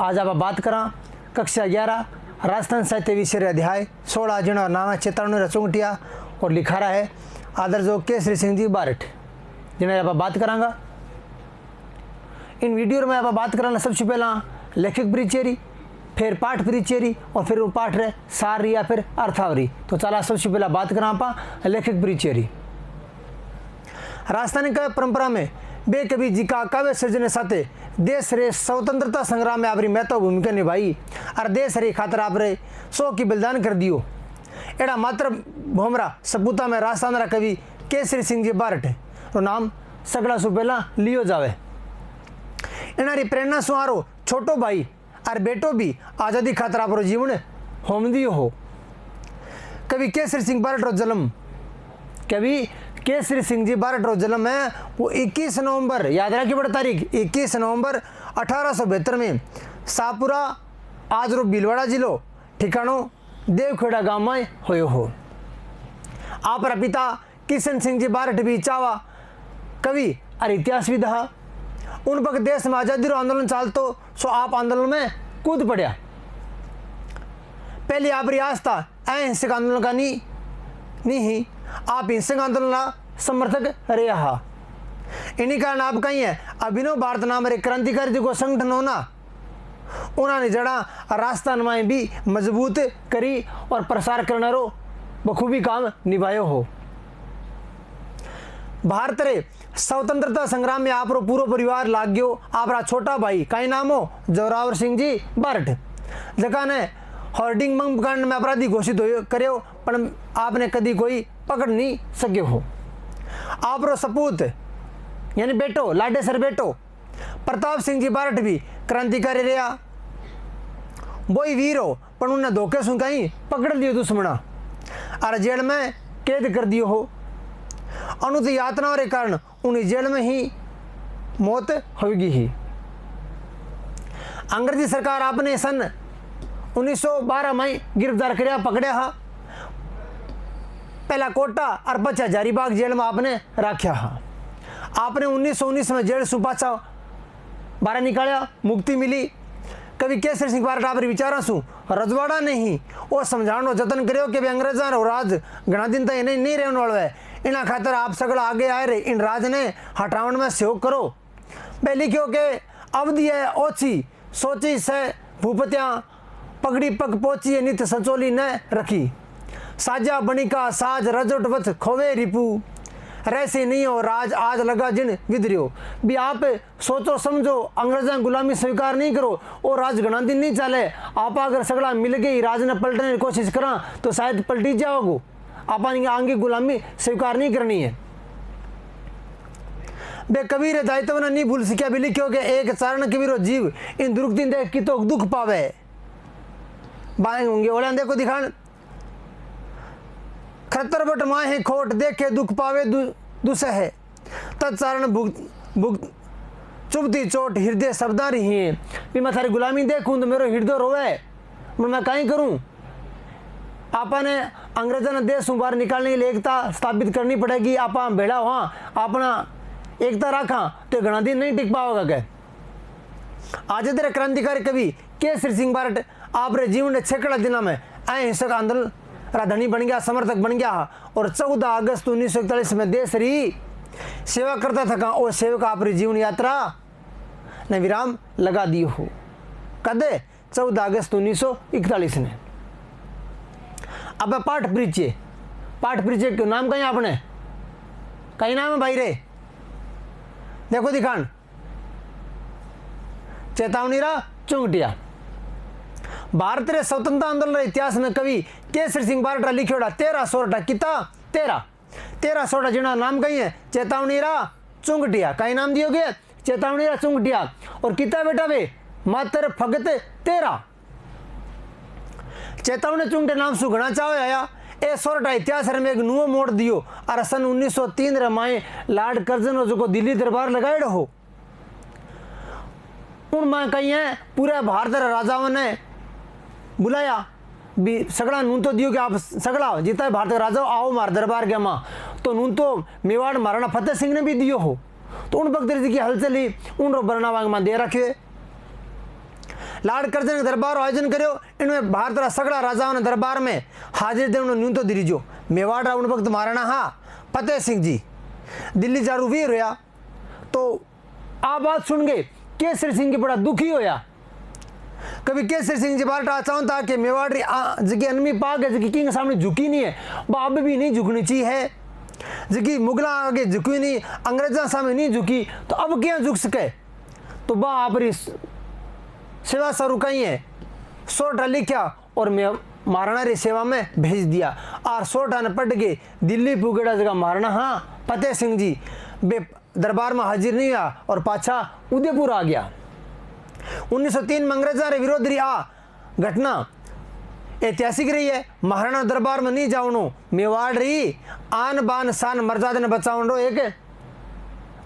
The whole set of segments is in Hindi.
आज आप बात करा कक्षा 11 राजस्थान साहित्य विषय अध्याय 16 जिनका नाम है चेतावनी चुंगटिया और लिखा रहा है आदर जो केसरी सिंह जी बारठ जिन्हें आप बात करांगा। इन वीडियो में आप बात कराना सबसे पहला लेखक परिचय, फिर पाठ परिचय और फिर वो पाठ रहे सार या फिर अर्थावरी। तो चला सबसे पहला बात करा आप लेखक परिचय। राजस्थानी काव्य परंपरा में बे कवि जी का काव्य सृजन साथे देश रे स्वतंत्रता संग्राम में आपरी महत्व भूमिका निभाई और देश रे खातर आप रे 100 की बलिदान कर दियो। एड़ा मात्र भोमरा सपूता में राजस्थान रा कवि केसरी सिंह जी बारठ रो नाम सगड़ा सु पहला लियो जावे। इनारी प्रेरणा सुहारो छोटो भाई और बेटो भी आज़ादी खातर आप जीवन होम दियो हो। कवि केसरी सिंह बारठ रो जन्म कवि केसरी सिंह जी बारठ रो जन्म है वो 21 नवंबर याद रखिए बड़ी तारीख 21 नवंबर 1872 में सापुरा आज रो भीलवाड़ा जिलो ठिकानो देवखेड़ा गांव में होयो हो। आप पिता किशन सिंह जी बारठ भी चावा कवि और इतिहासविद हा। उन पक देश में आज़ादी रो आंदोलन चालतो सो आप आंदोलन में कूद पड़ा। पहले आप आस्था अहिंसक आंदोलन का नहीं आप हिंसक आंदोलन का समर्थक रहा। इन्हीं कारण आप कहीं है अभिनव भारत नाम रे क्रांतिकारी को संगठन होना उन्होंने जड़ा राजस्थान में भी मजबूत करी और प्रसार करना रो बखूबी काम निभायो हो। भारत रे स्वतंत्रता संग्राम में आप रो पूरा परिवार लाग गयो। आपरा छोटा भाई कई नाम हो जोरावर सिंह जी बारठ जगह ने होर्डिंग मंग कांड में अपराधी घोषित हो करो पर आपने कभी कोई पकड़ नहीं सके हो। आप रो सपूत यानी बेटो लाडेसर बेटो प्रताप सिंह जी बारठ भी क्रांतिकारी रहा। वही वीर हो पर उन्हें धोखे सुन कहीं पकड़ लियो दुश्मना और जेल में कैद कर दियो हो। अनुत यातनाओं के कारण उन्हें जेल में ही मौत होगी ही। अंग्रेजी सरकार आपने सन 1912 में गिरफ्तार कर पकड़या हा। पहला कोटा और पचा हजारीबाग जेल में आपने रखा हा। आपने 1919 में जेल सुपाचा बाहर निकाला मुक्ति मिली। कवि केसरी सिंह बारठ आप विचारा सु रजवाड़ा ने ही वो समझाने जतन करो कि अंग्रेजा रो राज घना दिन तक नहीं रहने वाला है। इना खातर आप सगड़ा आगे आए रे इन राज ने हटावन में सहयोग करो। मैं लिखियो के अवधि है ओछी सोची से भूपत्या पगड़ी पग पोची नित सचोली न रखी साजा बणिका साज रजोट वत खोवे रिपू रहसी नहीं हो राज आज लगा जिन विद्रियो। भी आप सोचो समझो अंग्रेजा गुलामी स्वीकार नहीं करो और राज घना दिन नहीं चले। आप अगर सगड़ा मिल गई राज ने पलटने की कोशिश करा तो शायद पलटी जाओगो। आप आगे गुलामी स्वीकार नहीं करनी है। बे कबीर दायित्व ने नहीं भूल सकिया भी लिखियो के एक चारण कबीरो जीव इन दुख दिन देख की तो दुख पावे बाएं होंगे ओला देखो दिखान खतर बट माहे खोट देखे दुख पावे दुसह है तत्चारण भुग चुभती चोट हृदय शब्दा रही है। भी मैं थारी गुलामी देखूं तो मेरो हृदय रोवे मैं कहीं करूं। आपने अंग्रेजों ने देश बाहर निकालने के लिए एकता स्थापित करनी पड़ेगी। आप भेड़ा वहाँ अपना एकता रखा तो घना दिन नहीं टिक पाओगा। क्या आज तेरे क्रांतिकारी कवि केसरी सिंह बारठ आप रे जीवन के 6 दिनों में अहिंसक आंदोलन राधनी बन गया समर्थक बन गया और 14 अगस्त 1941 में देश री सेवा करता था और सेवक आप जीवन यात्रा ने विराम लगा दी हो। कदे 14 अगस्त 1941 ने। अब पाठ परिचय क्यों नाम कहीं आपने कहीं नाम है भाई रे देखो दिखान चेतावनी रा चुंगटिया। भारत रे स्वतंत्रता आंदोलन इतिहास में कवि केसरी सिंह बारठ लिखियोड़ा 13 सोरठा किता 13 सोरठा जिना नाम कहीं है चेतावनी रा चुंगटिया। कहीं नाम दियोगे चेतावनी रा चुंगटिया और किता बेटा वे मात्र फगत 13 चेतावनी चुंगटे नाम सु घना चाव आया ए सोरठा इतिहास में एक नुओ मोड़ दियो और सन 1903 रे माए लार्ड कर्जन जो दिल्ली दरबार लगाएड़ हो। उन मां कहीं है पूरे भारत राजाओं ने बुलाया भी सगड़ा नून तो दियो कि आप सगड़ा जितना भारत राजा आओ मार दरबार के माँ तो नून तो मेवाड़ महाराणा फतेह सिंह ने भी दियो हो। तो उन भक्त की हलचल ही उन रो बरना वांग मां दे रखे। लाड़ करजन के दरबार आयोजन करो। इनमें भारत रा सगड़ा राजाओं ने दरबार में हाजिर दे न्यून तो दिरीजो। मेवाड़ रा उन वक्त महाराणा हाँ फतेह सिंह जी दिल्ली जारू वीर होया तो आ बात सुन गए केसरी सिंह की बड़ा दुखी होया। कभी केसरी सिंह जी बार चाहता कि मेवाड़ जगह अनमी पाक है जगह किंग सामने झुकी नहीं है, अब भी नहीं झुकनी चाहिए है, जगह मुगला आगे झुकी नहीं, अंग्रेजा सामने नहीं झुकी, तो अब क्या झुक सके। तो बा आप सेवा शुरू कही है, सोटा लिखा और मैं महाराणा री सेवा में भेज दिया। और सोटा ने पट के दिल्ली पुगेड़ा जगह महाराणा हाँ फतेह सिंह जी बे दरबार में हाजिर नहीं हुआ और पाछा उदयपुर आ गया। 1903 में अंग्रेजा रे विरोध रही आ घटना ऐतिहासिक रही है। महाराणा दरबार में नहीं जाऊनो, मेवाड़ रही आन बान शान मर्यादा ने बचाओ एक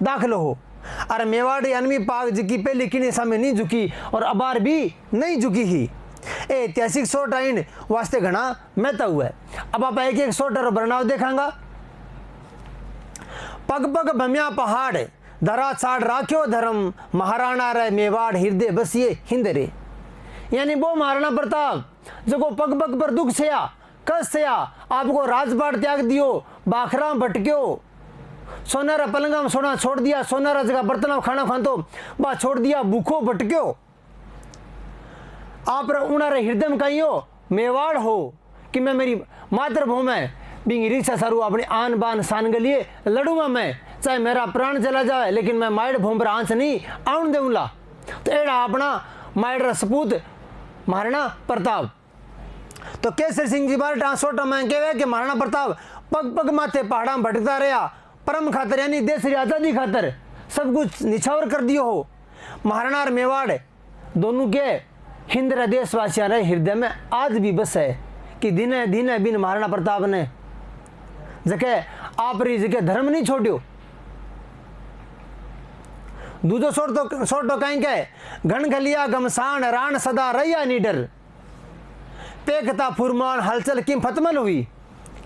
दाखिलो हो। अरे मेवाड़ी अनमी पाक जी पहले किने सामने नहीं झुकी और अबार भी नहीं झुकी ही। ऐतिहासिक शॉट आइन वास्ते घना महत्व हुआ है। अब आप एक एक शॉट बनाव देखांगा। पग पग भम्या पहाड़ धरा छाड़ राख्यो धर्म, महाराणा रे मेवाड़ हृदय बसिए हिंदरे। यानी वो महाराणा प्रताप जो पग पग पर दुख सया कस सया, आपको राजपाट त्याग दियो, बाखरा भटक्यो, सोनारा पलंगा में सोना छोड़ दिया, सोनारा जगह बर्तन खाना खातो बा छोड़ दिया, भूखो भटक्यो। आप उनारे हृदय में कहियो मेवाड़ हो कि मैं मेरी मातृभूमि में बिंग रिक्शा सारू अपनी आन बान शान के लिए लड़ूंगा मैं, चाहे मेरा प्राण चला जाए लेकिन मैं माइड भूम पर आंच नहीं आउन दूंगा। तो एड़ा अपना माइड सपूत महाराणा प्रताप। तो केसरी सिंह जी बार ट्रांसपोर्ट में कहे कि महाराणा प्रताप पग पग माथे पहाड़ा में भटकता रहा, परम खातर यानी देश की आजादी खातर सब कुछ निछावर कर दियो हो। महाराणा और मेवाड़ दोनों के हिंद रे देशवासियों रे हृदय में आज भी बस है कि दिने दिने बिन महाराणा प्रताप ने जके आप री जके धर्म नहीं छोड़ियो। दूजो सोट तो कहीं के घन खलिया गमसान राण सदा रैया निडर, पेखता फुरमान हलचल किम फतमल हुई।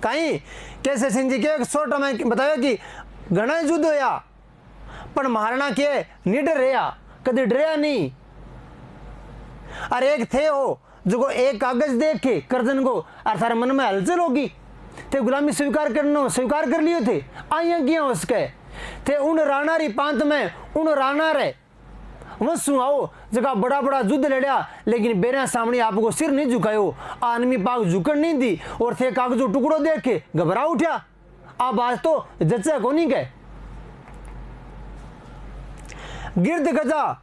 कहीं कैसे सिंह जी के सोट में बताया कि घना युद्ध होया पर महाराणा के निडर रहा, कभी डरया नहीं। अरे एक थे हो जो एक कागज देख के करजन को और थारे मन में हलचल होगी थे गुलामी स्वीकार कर लिए थे आइया किया उसके थे उन राणा री पांत में उन राणा रे वसु आओ जगह बड़ा बड़ा युद्ध लड़िया लेकिन बेरा सामने आपको सिर नहीं झुकायो, आनमी पाक झुकन नहीं दी और थे कागजो टुकड़ो देख के घबरा उठा। अब आज तो जच्चे को नहीं के गिरद गजा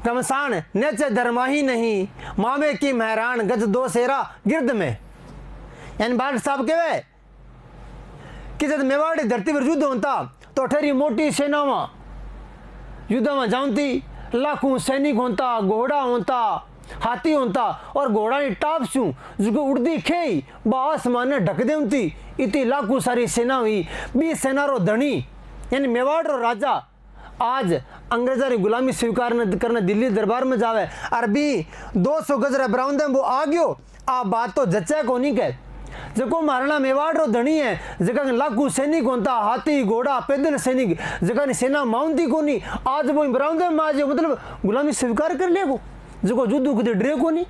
गमसान नेचे धर्मा ही नहीं, मामे की महरान गज दो सेरा गिरद में। यानी बाल साहब कहे कि जब मेवाड़ी धरती पर युद्ध होता तो ठहरी मोटी सेना में युद्ध में जाऊंती, लाखों सैनिक होता, घोड़ा होता, हाथी होता और घोड़ा की टाप छू जो उड़ती खेई आसमान ने ढक देती, इतनी लाखों सारी सेना हुई। 20 सेना रो धनी यानी मेवाड़ रो राजा आज अंग्रेजा री गुलामी स्वीकार करने दिल्ली दरबार में जावे और भी 200 गज रे बरामदे वो आ गयो। आ बात तो जच्चा को नहीं कह जको महाराणा मेवाड़ रो धनी है जगह लाखों सैनिक होता, हाथी घोड़ा पैदल सैनिक जगह सेना माउंटी को नहीं, आज वो बरामदे में आज मतलब गुलामी स्वीकार कर ले वो जको युद्ध खुद डरे को नहीं।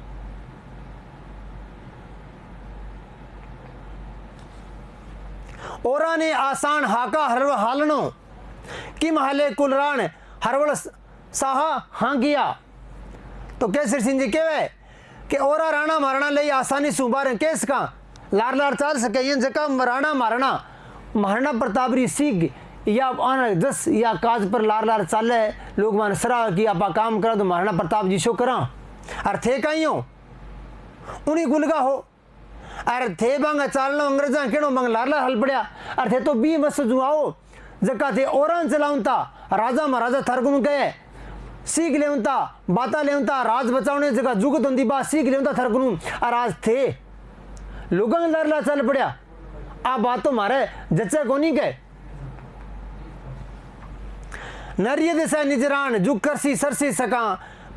ओरा ने आसान हाका हरव हालनो किम हाले कुलरान हरवल साहा हाँ किया। तो केसरी सिंह जी कहे कि ओरा राणा महाराणा ले आसानी से उबारे केस का लार लार चाल सके ये जगह राणा महाराणा प्रताप री सीख या आन जस या काज पर लार लार चाले लोग मान सराह कि आप काम करा तो महाराणा प्रताप जी शो करा और थे कहीं हो उन्हीं गुलगा हो अरे थे बांग चालना अंग्रेजा केड़ो बांग लार लार हल पड़या अरे थे तो 20 वर्ष जुआओ जका थे औरान चलाउता राजा महाराजा थरकुन कहे सीख लेवता बाता लेवता राज बचाने जगह जुगत होती बात सीख लेवता थरकुन और आज थे लोगों लार लार चल पड़या। आ बात तो मारे जच्चा को नहीं कहे नरिय दिशा निजरान जुग करसी सरसी सका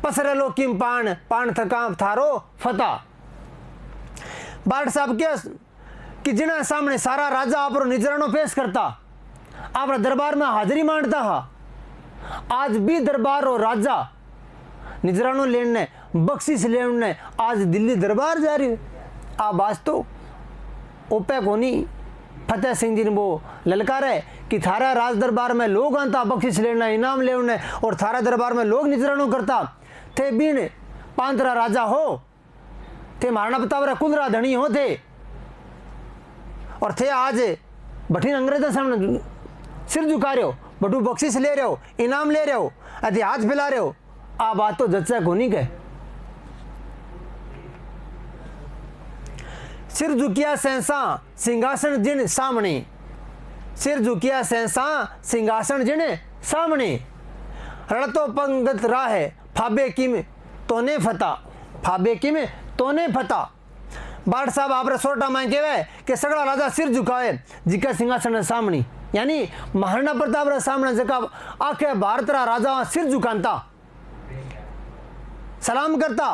पसरे लो किम पान पान थका थारो फता। बाट साहब के कि जिन्हें सामने सारा राजा आप निजरानो पेश करता आप दरबार में हाजिरी मांगता हा, आज भी दरबार और राजा निजरानो लेने बख्शिश लेने आज दिल्ली दरबार जा रही है। आप आज तो ओपे कोनी फतेह सिंह जी ने वो ललकार है कि थारा राज दरबार में लोग आंता बख्शिश लेना इनाम लेने और थारा दरबार में लोग निजरानो करता थे बीन पांतरा राजा हो थे महाराणा प्रताप कुलरा धनी हो थे और थे आज बठीन अंग्रेजों सामने सिर झुका रहे हो, बटू बख्शिश ले रहे हो, इनाम ले रहे हो, अति हाथ फैला रहे हो। आ बात तो जच्चा को नहीं कहे। सिर झुकिया सहसा सिंहासन जिन सामने, सिर झुकिया सहसा सिंहासन जिन सामने, रड़तो पंगत राह फाबे किम तोने फता, फाबे किम तोने फता। बाट साहब आप सोटा मांग के कि सगड़ा राजा सिर झुकावे जिका सिंहासन सामने, यानी महाराणा प्रताप रा सामने जका आखे भारत रा राजा सिर झुकाता सलाम करता।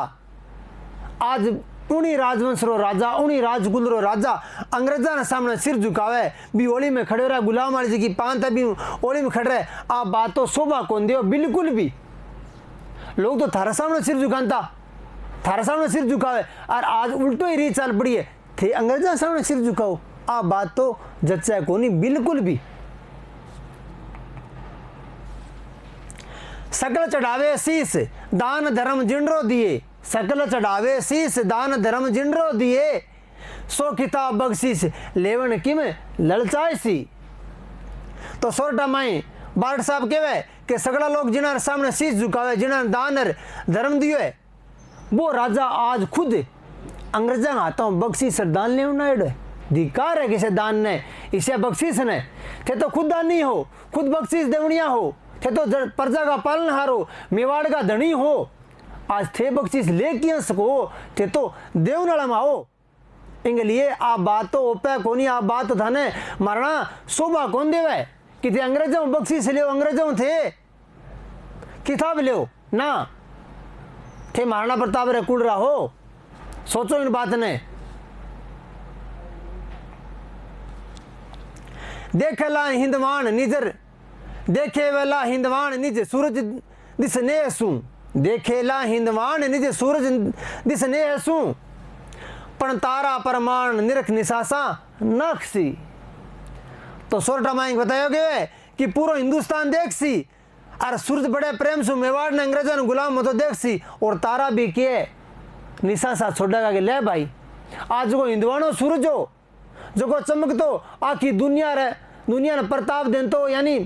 आज उन्हीं राजवंश रो राजा उन्हीं राजकुल रो राजा अंग्रेजा ने सामने सिर झुकावे भी ओली में खड़े रहा गुलाम वाली जी की पांत भी ओली में खड़े रहे। आप बात तो शोभा कौन दे बिल्कुल भी। लोग तो थारा सामने सिर झुकाता, थारा सामने सिर झुकावे और आज उल्टो ही री चाल पड़ी है थे अंग्रेजा सामने सिर झुकाओ। आप बात तो जच्चा को नहीं बिल्कुल भी। सकल चढ़ावे शीस दान धर्म जिंडरो दिए, सकल चढ़ावे शीस दान धर्म जिंडरो दिए, सो किताब बख्शीश लेवन किम ललचाए सी। तो सोरटा माई बाट साहब कहवे कि सगड़ा लोग जिन्हां सामने शीश झुकावे जिन्हां दान धर्म दियो है वो राजा आज खुद अंग्रेजा हाथों बख्शीश दान ले उन्हें धिकार है किसे दान ने इसे बख्शीश ने थे तो खुद दानी हो, खुद बख्शीश देवनिया हो, थे तो प्रजा का पालनहार हो, मेवाड़ का धनी हो, आज थे बख्शीश ले किया सको थे तो देवनाला में आओ। इंगे लिए आप बात तो ओपे कोनी आप बात तो थाने मरना शोभा कौन देवे कि थे अंग्रेजों बख्शीश ले अंग्रेजों थे किताब ले ना थे महाराणा प्रताप रे कुल रहा हो। सोचो इन बात ने। देखेला हिंदवान निजर देखे वेला हिंदवान निज सूरज दिसने सू, देखेला हिंदवान निज सूरज दिसने सू, पण तारा परमाण निरख निशासा नक्सी। तो सोरठा माइक बतायोगे कि पूरा हिंदुस्तान देख सी और सूरज बड़े प्रेम से मेवाड़ ने अंग्रेजों ने गुलाम हो तो देख सी और तारा भी के निशासा छोड़ेगा कि ले भाई आज को हिंदवानो सूरज हो जो को चमक तो आखी दुनिया ने प्रताप देन तो यानी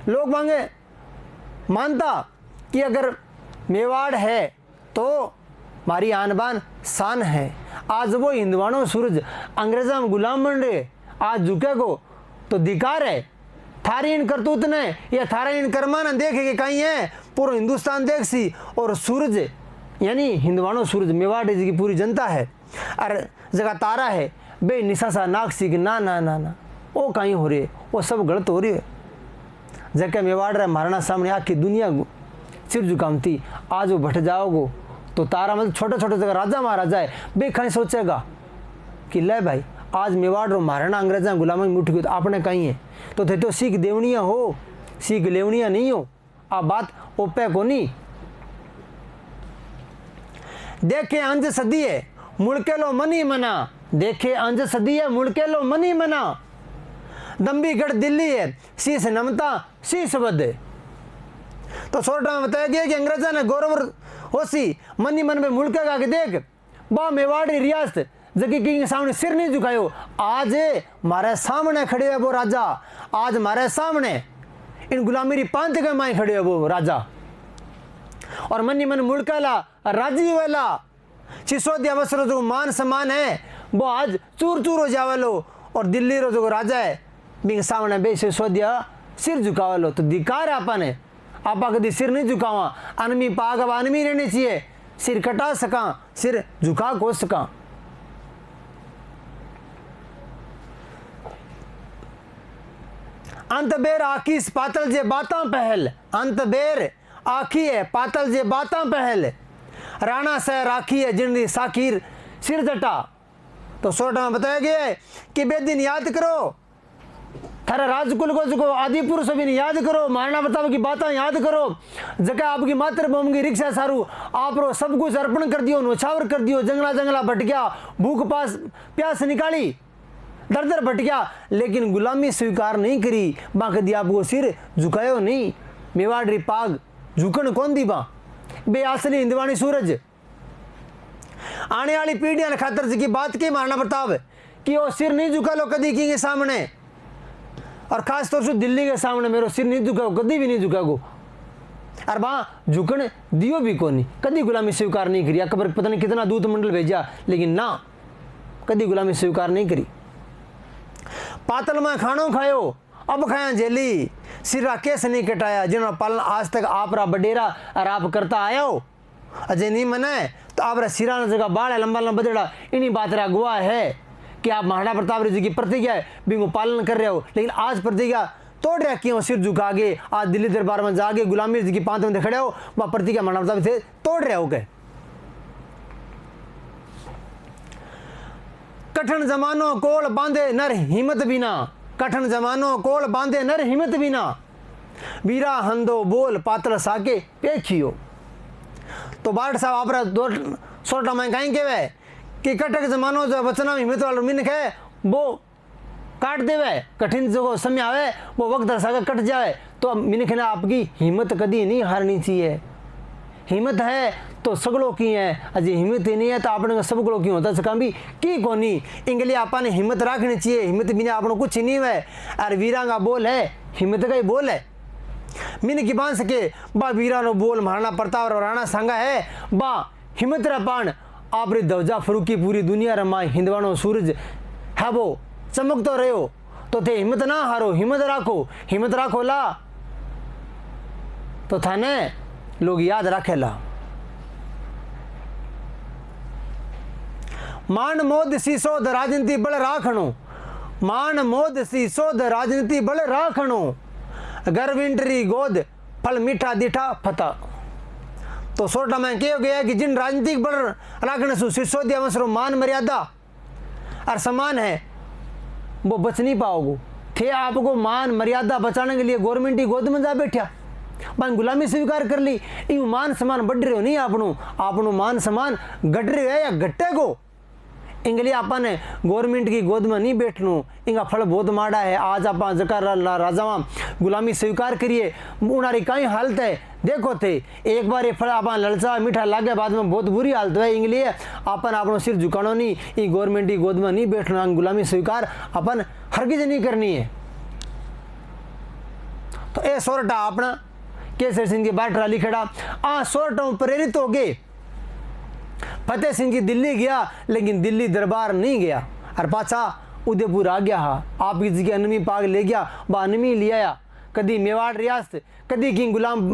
लोग मांगे मानता कि अगर मेवाड़ है तो हमारी आन बान शान है। आज वो हिंदवानो सूरज अंग्रेजा में गुलाम बन रहे आज झुके को तो धिकार है। थारी इन करतूत ने या थारा इन कर्मा ने देखे कि कहीं है पूरा हिंदुस्तान देख सी और सूरज यानी हिंदवानो सूरज मेवाड़ की पूरी जनता है और जगह तारा है बे निशासा नाकसी कि ना ना ना ना वो कहीं हो रही है वो सब गलत हो रही है। जगह मेवाड़ रहा महाराणा सामने आखी दुनिया सिर झुकामती आज वो भट जाओगो तो तारा मतलब छोटे छोटे जगह राजा महाराजा है बे कहीं सोचेगा कि ले भाई आज मेवाड़ रो महाराणा अंग्रेजा गुलामी मुठ गई तो आपने कहीं है तो थे तो सीख देवनिया हो सीख लेवनिया नहीं हो। आप बात ओपे को नहीं देखे अंज सदी है मुड़के लो मनी मना, देखे अंज सदी है मुड़के लो मनी मना, दम्बीगढ़ दिल्ली है शीश नमता शीश बदे। तो सोरठा में बताया गया कि अंग्रेजा ने गौरव होसी मनी मन में मुड़के का कि देख बा मेवाड़ी रियासत जबकि के सामने सिर नहीं झुकायो आज हमारे सामने खड़े है वो राजा, आज हमारे सामने इन गुलामी पांत के माए खड़े है वो राजा और मनी मन मुड़काला राजी वाला सिसोदिया वस्त्र जो मान सम्मान है वो आज चूर चूर हो जावे लो और दिल्ली रो जो राजा है बिंग सामने बे सिसोदिया सिर झुकावे लो तो धिकार है आपा ने आपा कभी सिर नहीं झुकावा अनमी पाग अब अनमी रहनी चाहिए सिर कटा सका सिर झुका को सका। अंत बेर आखी पातल जे बाता पहल, अंत बेर आखी है पातल जे बाता पहल, राणा से राखी है जिंदगी साखीर सिर जटा। तो सोरठा में बताया गया है कि बेदिन याद करो थारा राजकुल को जो आदि पुरुष भी नहीं याद करो, महाराणा प्रताप की बातें याद करो, जगह आपकी मातृभूमि की रिक्शा सारू आप रो सब कुछ अर्पण कर दियो, नौछावर कर दियो, जंगला जंगला भटकिया, भूख प्यास निकाली, दर दर भटकिया, लेकिन गुलामी स्वीकार नहीं करी। बा कदी आपको सिर झुकायो नहीं। मेवाड़ी पाग झुकन कौन दी बा बे असली हिंदवाणी सूरज। आने वाली पीढ़ियां ने खातर जी की बात की महाराणा प्रताप कि वो सिर नहीं झुका लो कदी की सामने, और खास तौर से दिल्ली के सामने मेरो सिर नहीं झुका, कदी भी नहीं झुका गो। और वहां झुकने दियो भी को नहीं, कदी गुलामी स्वीकार नहीं करी। अकबर पता नहीं कितना दूत मंडल भेजा, लेकिन ना कदी गुलामी स्वीकार नहीं करी। पातल में खानो खायो, अब खाया जेली, सिरा केस नहीं कटाया, जिन्होंने पालन आज तक आप रा बडेरा और आप करता आया हो, अजय नहीं मनाए तो आप रा सिरा न जगह बाढ़ है लंबा लंबा बदेड़ा, इन्हीं बात रा गुआ है कि आप महाराणा प्रताप जी की प्रतिज्ञा है बिंगो पालन कर रहे हो, लेकिन आज प्रतिज्ञा तोड़ रहा क्यों, सिर झुका के आज दिल्ली दरबार में जाके गुलामी जी की पांत में खड़े हो, वह प्रतिज्ञा महाराणा प्रताप से तोड़ रहे हो गए। कठिन जमानो कोल बांधे नर हिम्मत बिना, कठिन जमानो कोल बांधे नर हिम्मत बिना, वीरा हंदो बोल पातल साके पेखियो। तो बाट साहब आपरा दो सोटा में कहीं केवे कि कटक जमानो जो वचना में हिम्मत वाला मिनख है वो काट देवे, कठिन जो समय आवे वो वक्त सागा कट जाए, तो मिनख ने आपकी हिम्मत कदी नहीं हारनी चाहिए। हिम्मत है तो सगड़ों की है, अजय हिम्मत ही नहीं है तो आपने सबगड़ों की होता सका भी की कोनी। इंगली आपने हिम्मत रखनी चाहिए, हिम्मत बिना आपने कुछ नहीं है। और वीरा का बोल है, हिम्मत का ही बोल है। मिन की बांध सके बा वीरा नो बोल महाराणा प्रताप और राणा सांगा है, बा हिम्मत रा पान आप रे दवजा फरूकी पूरी दुनिया रमा हिंदवानो सूरज है वो चमक तो रहे हो, तो थे हिम्मत ना हारो, हिम्मत राखो ला तो थाने लोग याद रखेला। मान मोद सीसो द राजनीति बल राखणो, मान मोद सीसो द राजनीति बल राखणो, गर्विंटरी गोद फल मीठा दिठा फता। तो सोटा में कहो गया कि जिन राजनीतिक बल राखने से सिसोदिया वंशरो मान मर्यादा और सम्मान है वो बच नहीं पाओगे। थे आपको मान मर्यादा बचाने के लिए गवर्नमेंट की गोद में जा बैठा, बन गुलामी स्वीकार कर ली, यू मान सम्मान बढ़ रहे हो नहीं, आपनो मान सम्मान घट रहे है या घटेगो। इंगली आपने गवर्नमेंट की गोद में नहीं बैठनू, इनका फल बहुत माड़ा है। आज आप जकार राजावा गुलामी स्वीकार करिए, उनारी कई हालत है देखो थे, एक बार ये फल आप ललचा मीठा लागे बाद में बहुत बुरी हालत है। इंगली अपन आपनो सिर झुकानो नहीं, ये गवर्नमेंट की गोद में नहीं बैठना, गुलामी स्वीकार अपन हरगिज नहीं करनी है। तो ए सोरटा अपना केसर सिंह की बाटरा लिखड़ा आ सोरटों प्रेरित हो गए। फतेह सिंह की दिल्ली गया, लेकिन दिल्ली दरबार नहीं गया और पाछा उदयपुर आ गया। आपकी जगह अनमी पाग ले गया, वह अनमी ले आया। कदी मेवाड़ रियासत कदी की गुलाम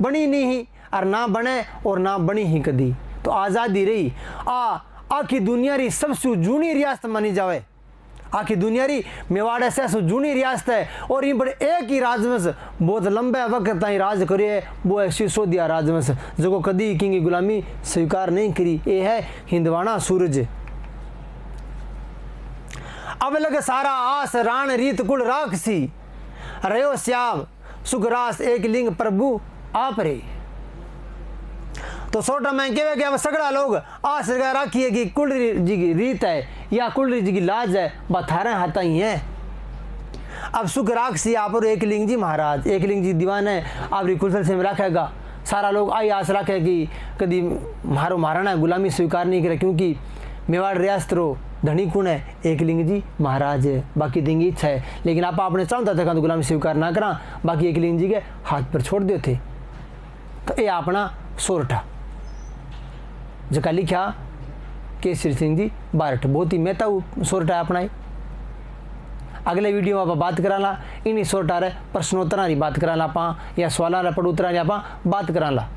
बनी नहीं ही और ना बने और ना बनी ही कदी, तो आज़ादी रही। आखी दुनिया री सबसे जूनी रियासत मानी जावे, आखी दुनिया री मेवाड़ से जूनी रियासत है। और इन पर एक ही राजवंश बहुत लंबे वक्त ताई राज करे, वो है सिसोदिया राजवंश, जो कदी की गुलामी स्वीकार नहीं करी। ये है हिंदवाना सूरज। अब लग सारा आस राण रीत कुल राखसी, रहो श्याम सुखरास एक लिंग प्रभु आप रे। तो सोटा में कहे कि अब सगड़ा लोग आस राखिए कि कुल जी की रीत है या कुल जी की लाज है, बथारे हाथा ही है। अब सुख राखसी आप और एक लिंग जी महाराज, एक लिंग जी दीवान है, आप कुलसर से रखेगा। सारा लोग आई आस रखे कि कभी मारो महाराणा गुलामी स्वीकार नहीं करे, क्योंकि मेवाड़ रियासत रो धनी कुण है एक लिंग जी महाराज है, बाकी देंगी इच्छा है। लेकिन आप आपने चाहता था तो गुलामी स्वीकार ना करा, बाकी एक लिंग जी के हाथ पर छोड़ दे थे। तो ये अपना सोरठा जका लिखा केसरी सिंह जी बारठ, बहुत ही मेहता सोरठा अपना। अगले वीडियो में आप बात कराला इन्हीं सोरठा रे प्रश्नोत्तरा की बात कराला, या सवाल पर उत्तरा आप बात कराला।